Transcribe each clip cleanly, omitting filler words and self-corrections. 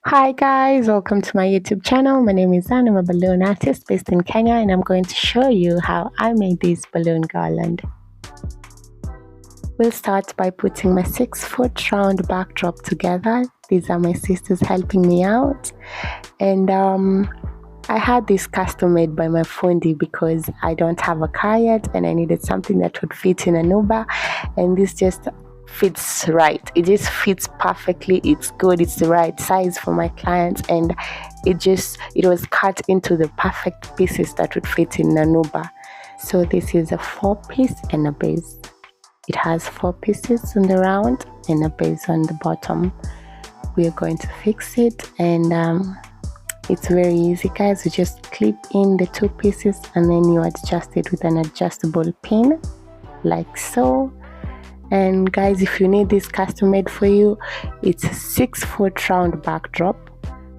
Hi guys, welcome to my YouTube channel. My name is Anne. I'm a balloon artist based in Kenya, and I'm going to show you how I made this balloon garland. We'll start by putting my 6-foot round backdrop together. These are my sisters helping me out, and I had this custom made by my fundi because I don't have a car yet and I needed something that would fit in an Uber, and this just fits right. It just fits perfectly. It's good. It's the right size for my clients, and it was cut into the perfect pieces that would fit in an Uber. So this is a 4-piece and a base. It has 4 pieces on the round and a base on the bottom. We are going to fix it, and it's very easy, guys. You just clip in the 2 pieces and then you adjust it with an adjustable pin like so. And guys, if you need this custom made for you, it's a 6-foot round backdrop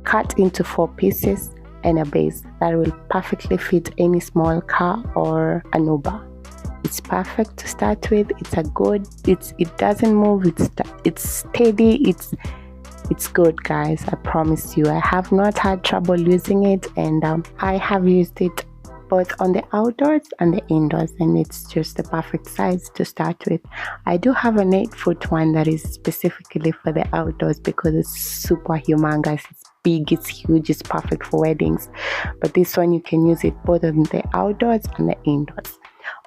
cut into 4 pieces and a base that will perfectly fit any small car or an Uber. It's perfect to start with. It doesn't move. It's steady. It's good, guys. I promise you. I have not had trouble using it, and I have used it both on the outdoors and the indoors, and it's just the perfect size to start with. I do have an 8-foot one that is specifically for the outdoors because it's super humongous. It's big, it's huge, it's perfect for weddings. But this one, you can use it both on the outdoors and the indoors.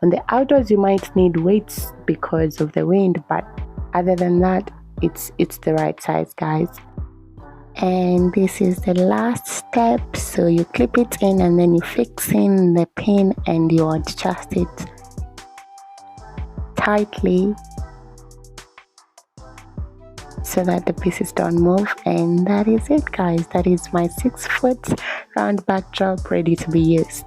On the outdoors, you might need weights because of the wind, but other than that, it's the right size, guys. And this is the last step. So you clip it in and then you fix in the pin and you adjust it tightly so that the pieces don't move. And that is it, guys. That is my 6-foot round backdrop ready to be used.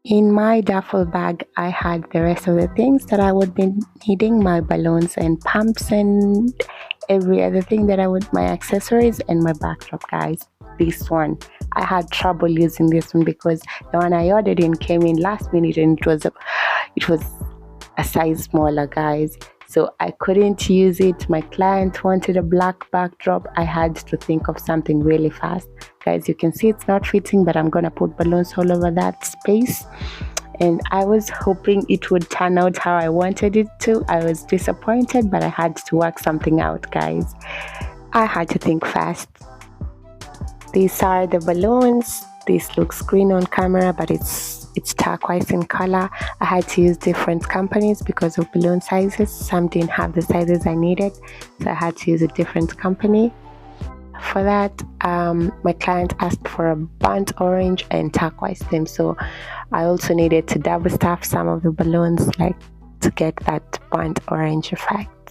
In my duffel bag, I had the rest of the things that I would be needing: my balloons and pumps and every other thing that my accessories and my backdrop, guys. This one, I had trouble using this one because the one I ordered in came in last minute and it was a size smaller, guys. So I couldn't use it. My client wanted a black backdrop. I had to think of something really fast. Guys, you can see it's not fitting, but I'm gonna put balloons all over that space. And I was hoping it would turn out how I wanted it to. I was disappointed, but I had to work something out, guys. I had to think fast. These are the balloons. This looks green on camera, but it's turquoise in color. I had to use different companies because of balloon sizes. Some didn't have the sizes I needed, so I had to use a different company. For that, my client asked for a burnt orange and turquoise theme, so I also needed to double stuff some of the balloons, like to get that burnt orange effect.